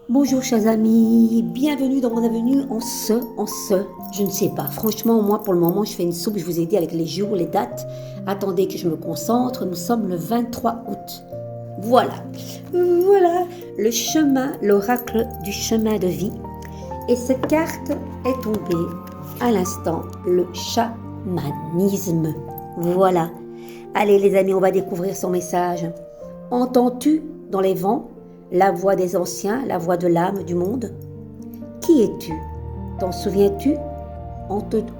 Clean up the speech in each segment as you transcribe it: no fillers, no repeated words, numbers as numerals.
Bonjour chers amis, bienvenue dans mon avenue je ne sais pas. Franchement, moi pour le moment, je fais une soupe, je vous ai dit avec les jours, les dates. Attendez que je me concentre, nous sommes le 23 août. Voilà, le chemin, l'oracle du chemin de vie. Et cette carte est tombée à l'instant, le chamanisme. Voilà. Allez les amis, on va découvrir son message. Entends-tu dans les vents la voix des anciens, la voix de l'âme du monde? Qui es-tu? T'en souviens-tu?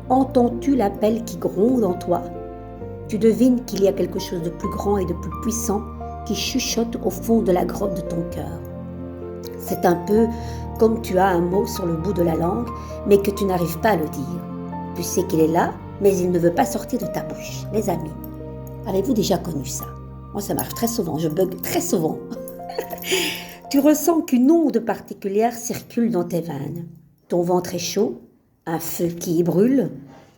Entends-tu l'appel qui gronde en toi? Tu devines qu'il y a quelque chose de plus grand et de plus puissant qui chuchote au fond de la grotte de ton cœur. C'est un peu comme tu as un mot sur le bout de la langue, mais que tu n'arrives pas à le dire. Tu sais qu'il est là, mais il ne veut pas sortir de ta bouche. Les amis, avez-vous déjà connu ça? Moi, ça m'arrive très souvent, je bug très souvent. Tu ressens qu'une onde particulière circule dans tes veines. Ton ventre est chaud, un feu qui y brûle,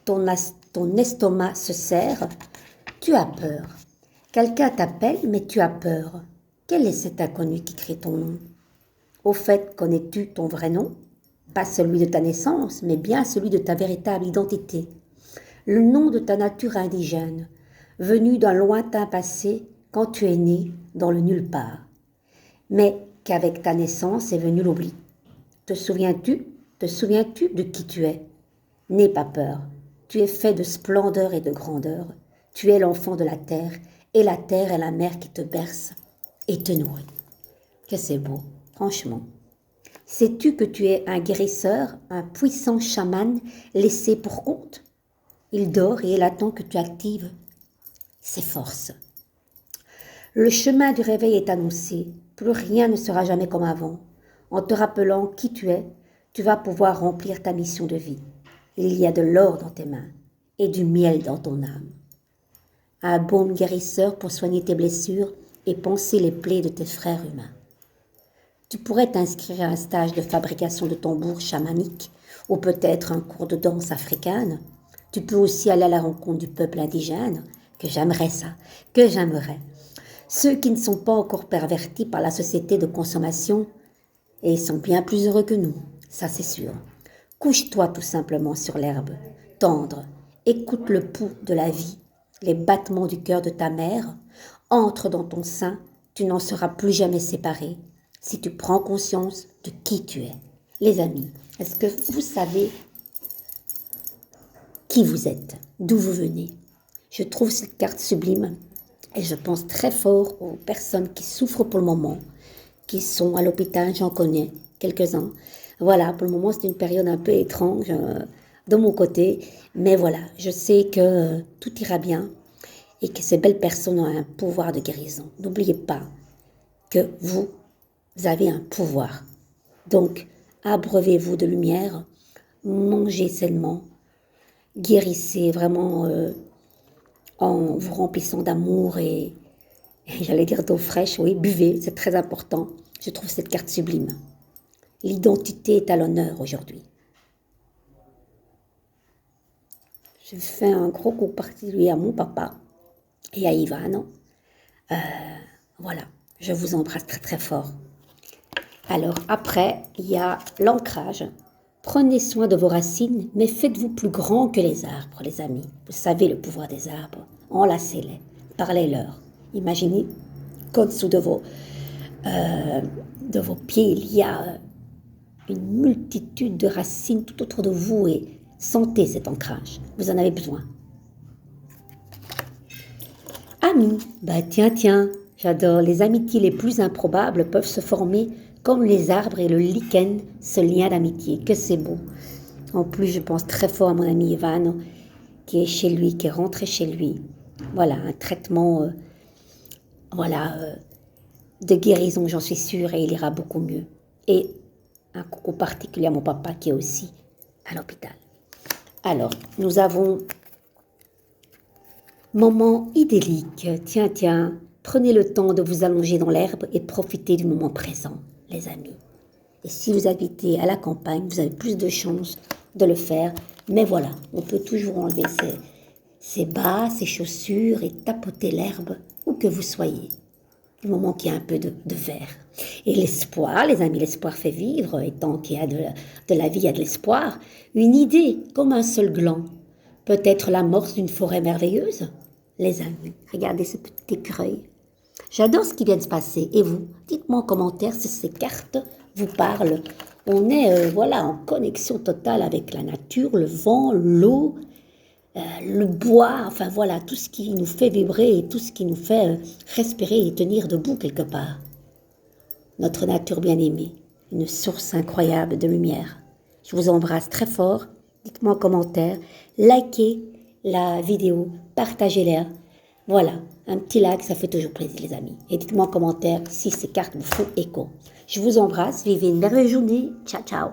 ton estomac se serre. Tu as peur. Quelqu'un t'appelle, mais tu as peur. Quel est cet inconnu qui crie ton nom? Au fait, connais-tu ton vrai nom? Pas celui de ta naissance, mais bien celui de ta véritable identité. Le nom de ta nature indigène, venu d'un lointain passé quand tu es né dans le nulle part. Mais qu'avec ta naissance est venu l'oubli. Te souviens-tu de qui tu es? N'aie pas peur, tu es fait de splendeur et de grandeur. Tu es l'enfant de la terre, et la terre est la mère qui te berce et te nourrit. Que c'est beau, franchement. Sais-tu que tu es un guérisseur, un puissant chaman laissé pour compte? Il dort et il attend que tu actives ses forces. Le chemin du réveil est annoncé. Plus rien ne sera jamais comme avant. En te rappelant qui tu es, tu vas pouvoir remplir ta mission de vie. Il y a de l'or dans tes mains et du miel dans ton âme. Un baume guérisseur pour soigner tes blessures et panser les plaies de tes frères humains. Tu pourrais t'inscrire à un stage de fabrication de tambours chamaniques ou peut-être un cours de danse africaine. Tu peux aussi aller à la rencontre du peuple indigène, que j'aimerais ça, que j'aimerais. Ceux qui ne sont pas encore pervertis par la société de consommation, et ils sont bien plus heureux que nous, ça c'est sûr. Couche-toi tout simplement sur l'herbe, tendre, écoute le pouls de la vie, les battements du cœur de ta mère, entre dans ton sein, tu n'en seras plus jamais séparé, si tu prends conscience de qui tu es. Les amis, est-ce que vous savez qui vous êtes, d'où vous venez? Je trouve cette carte sublime. Et je pense très fort aux personnes qui souffrent pour le moment, qui sont à l'hôpital, j'en connais quelques-uns. Voilà, pour le moment, c'est une période un peu étrange de mon côté. Mais voilà, je sais que tout ira bien et que ces belles personnes ont un pouvoir de guérison. N'oubliez pas que vous avez un pouvoir. Donc, abreuvez-vous de lumière, mangez sainement, guérissez vraiment en vous remplissant d'amour et j'allais dire d'eau fraîche, oui, buvez, c'est très important. Je trouve cette carte sublime. L'identité est à l'honneur aujourd'hui. Je fais un gros coup particulier à mon papa et à Ivan. Voilà, je vous embrasse très très fort. Alors après, il y a l'ancrage. Prenez soin de vos racines, mais faites-vous plus grand que les arbres, les amis. Vous savez le pouvoir des arbres. Enlacez-les, parlez-leur. Imaginez qu'au-dessous de vos pieds, il y a une multitude de racines tout autour de vous et sentez cet ancrage. Vous en avez besoin. Amis, tiens, j'adore. Les amitiés les plus improbables peuvent se former comme les arbres et le lichen, ce lien d'amitié. Que c'est beau. En plus, je pense très fort à mon ami Ivan, qui est chez lui, qui est rentré chez lui. Voilà, un traitement, de guérison, j'en suis sûre, et il ira beaucoup mieux. Et un coucou particulier à mon papa qui est aussi à l'hôpital. Alors, nous avons moment idyllique. Tiens, prenez le temps de vous allonger dans l'herbe et profitez du moment présent, les amis. Et si vous habitez à la campagne, vous avez plus de chances de le faire. Mais voilà, on peut toujours enlever ses bas, ses chaussures et tapoter l'herbe où que vous soyez. du moment qu'il y a un peu de vert. Et l'espoir, les amis, l'espoir fait vivre, et tant qu'il y a de la vie, il y a de l'espoir. Une idée, comme un seul gland, peut être l'amorce d'une forêt merveilleuse. Les amis, regardez ce petit écureuil. J'adore ce qui vient de se passer. Et vous, dites-moi en commentaire si ces cartes vous parlent. On est voilà, en connexion totale avec la nature, le vent, l'eau, le bois, enfin voilà, tout ce qui nous fait vibrer et tout ce qui nous fait respirer et tenir debout quelque part. Notre nature bien-aimée, une source incroyable de lumière. Je vous embrasse très fort. Dites-moi en commentaire, likez la vidéo, partagez-la. Voilà, un petit like, ça fait toujours plaisir les amis. Et dites-moi en commentaire si ces cartes vous font écho. Je vous embrasse, vivez une merveilleuse journée. Ciao, ciao.